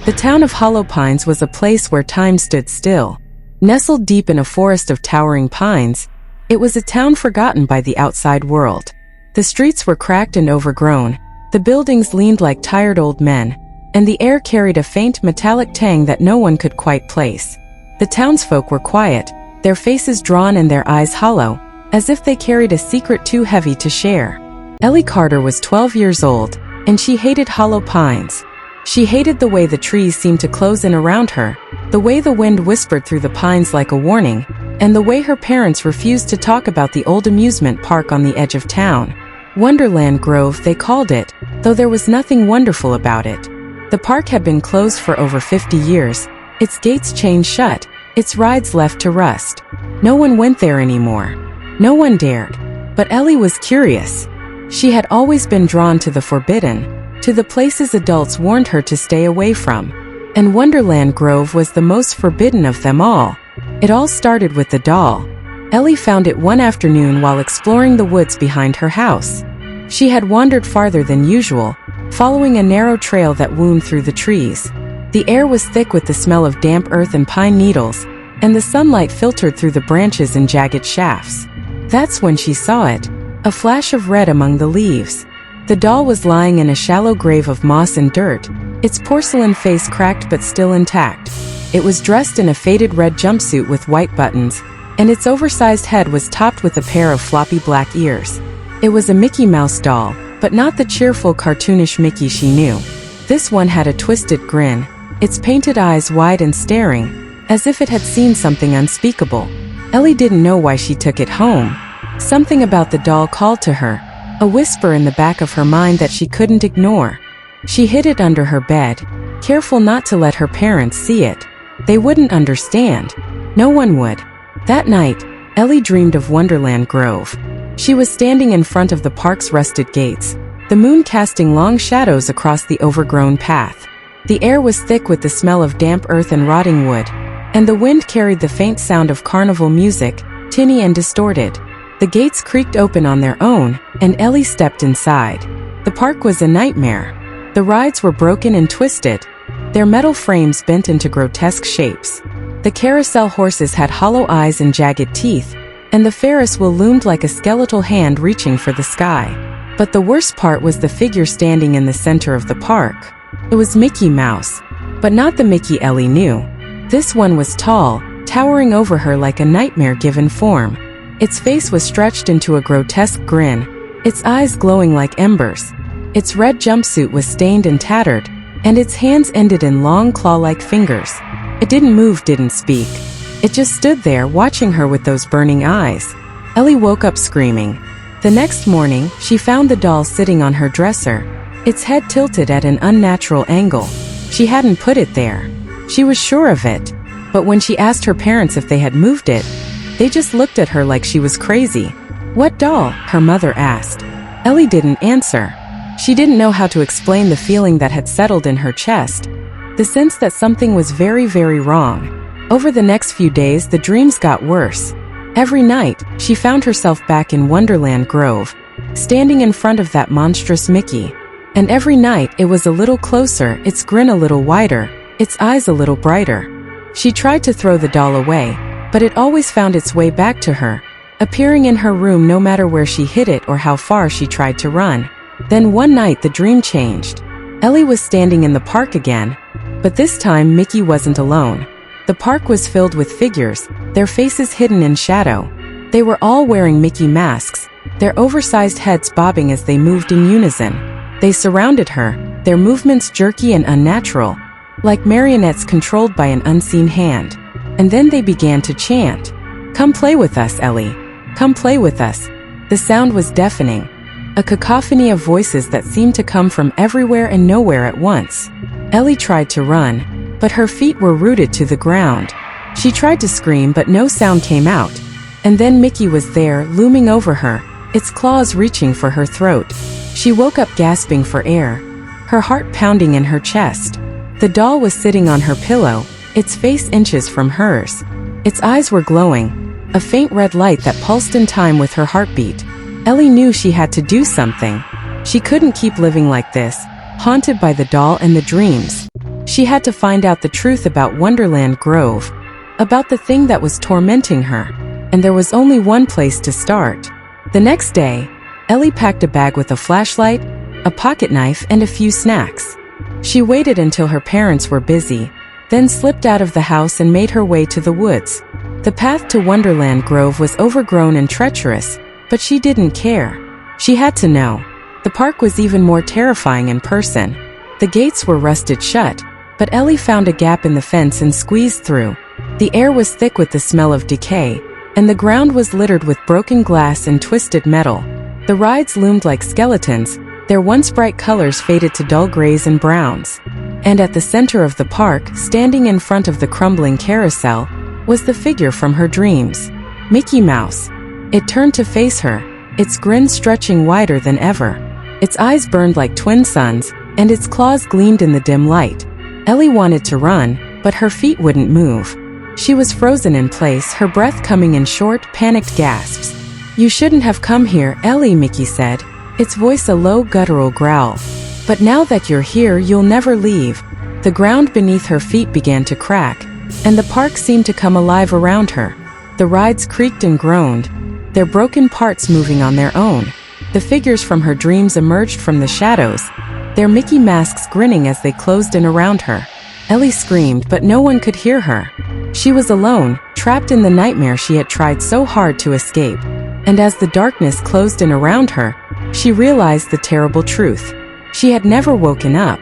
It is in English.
The town of Hollow Pines was a place where time stood still. Nestled deep in a forest of towering pines, it was a town forgotten by the outside world. The streets were cracked and overgrown, the buildings leaned like tired old men, and the air carried a faint metallic tang that no one could quite place. The townsfolk were quiet, their faces drawn and their eyes hollow, as if they carried a secret too heavy to share. Ellie Carter was 12 years old, and she hated Hollow Pines. She hated the way the trees seemed to close in around her, the way the wind whispered through the pines like a warning, and the way her parents refused to talk about the old amusement park on the edge of town. Wonderland Grove, they called it, though there was nothing wonderful about it. The park had been closed for over 50 years, its gates chained shut, its rides left to rust. No one went there anymore. No one dared. But Ellie was curious. She had always been drawn to the forbidden, to the places adults warned her to stay away from. And Wonderland Grove was the most forbidden of them all. It all started with the doll. Ellie found it one afternoon while exploring the woods behind her house. She had wandered farther than usual, following a narrow trail that wound through the trees. The air was thick with the smell of damp earth and pine needles, and the sunlight filtered through the branches in jagged shafts. That's when she saw it, a flash of red among the leaves. The doll was lying in a shallow grave of moss and dirt, its porcelain face cracked but still intact. It was dressed in a faded red jumpsuit with white buttons, and its oversized head was topped with a pair of floppy black ears. It was a Mickey Mouse doll, but not the cheerful cartoonish Mickey she knew. This one had a twisted grin, its painted eyes wide and staring, as if it had seen something unspeakable. Ellie didn't know why she took it home. Something about the doll called to her, a whisper in the back of her mind that she couldn't ignore. She hid it under her bed, careful not to let her parents see it. They wouldn't understand. No one would. That night, Ellie dreamed of Wonderland Grove. She was standing in front of the park's rusted gates, the moon casting long shadows across the overgrown path. The air was thick with the smell of damp earth and rotting wood, and the wind carried the faint sound of carnival music, tinny and distorted. The gates creaked open on their own, and Ellie stepped inside. The park was a nightmare. The rides were broken and twisted, their metal frames bent into grotesque shapes. The carousel horses had hollow eyes and jagged teeth, and the Ferris wheel loomed like a skeletal hand reaching for the sky. But the worst part was the figure standing in the center of the park. It was Mickey Mouse, but not the Mickey Ellie knew. This one was tall, towering over her like a nightmare-given form. Its face was stretched into a grotesque grin, its eyes glowing like embers. Its red jumpsuit was stained and tattered, and its hands ended in long claw-like fingers. It didn't move, didn't speak. It just stood there watching her with those burning eyes. Ellie woke up screaming. The next morning, she found the doll sitting on her dresser, its head tilted at an unnatural angle. She hadn't put it there. She was sure of it. But when she asked her parents if they had moved it, they just looked at her like she was crazy. "What doll?" her mother asked. Ellie didn't answer. She didn't know how to explain the feeling that had settled in her chest, the sense that something was very, very wrong. Over the next few days, the dreams got worse. Every night, she found herself back in Wonderland Grove, standing in front of that monstrous Mickey. And every night, it was a little closer, its grin a little wider, its eyes a little brighter. She tried to throw the doll away, but it always found its way back to her, appearing in her room no matter where she hid it or how far she tried to run. Then one night the dream changed. Ellie was standing in the park again, but this time Mickey wasn't alone. The park was filled with figures, their faces hidden in shadow. They were all wearing Mickey masks, their oversized heads bobbing as they moved in unison. They surrounded her, their movements jerky and unnatural, like marionettes controlled by an unseen hand. And then they began to chant. "Come play with us, Ellie. Come play with us." The sound was deafening, a cacophony of voices that seemed to come from everywhere and nowhere at once. Ellie tried to run, but her feet were rooted to the ground. She tried to scream, but no sound came out. And then Mickey was there, looming over her, its claws reaching for her throat. She woke up gasping for air, her heart pounding in her chest. The doll was sitting on her pillow, its face inches from hers. Its eyes were glowing, a faint red light that pulsed in time with her heartbeat. Ellie knew she had to do something. She couldn't keep living like this, haunted by the doll and the dreams. She had to find out the truth about Wonderland Grove, about the thing that was tormenting her, and there was only one place to start. The next day, Ellie packed a bag with a flashlight, a pocket knife, and a few snacks. She waited until her parents were busy, then slipped out of the house and made her way to the woods. The path to Wonderland Grove was overgrown and treacherous, but she didn't care. She had to know. The park was even more terrifying in person. The gates were rusted shut, but Ellie found a gap in the fence and squeezed through. The air was thick with the smell of decay, and the ground was littered with broken glass and twisted metal. The rides loomed like skeletons, their once bright colors faded to dull grays and browns. And at the center of the park, standing in front of the crumbling carousel, was the figure from her dreams. Mickey Mouse. It turned to face her, its grin stretching wider than ever. Its eyes burned like twin suns, and its claws gleamed in the dim light. Ellie wanted to run, but her feet wouldn't move. She was frozen in place, her breath coming in short, panicked gasps. "You shouldn't have come here, Ellie," Mickey said, its voice a low, guttural growl. "But now that you're here, you'll never leave." The ground beneath her feet began to crack, and the park seemed to come alive around her. The rides creaked and groaned, their broken parts moving on their own. The figures from her dreams emerged from the shadows, their Mickey masks grinning as they closed in around her. Ellie screamed, but no one could hear her. She was alone, trapped in the nightmare she had tried so hard to escape. And as the darkness closed in around her, she realized the terrible truth. She had never woken up.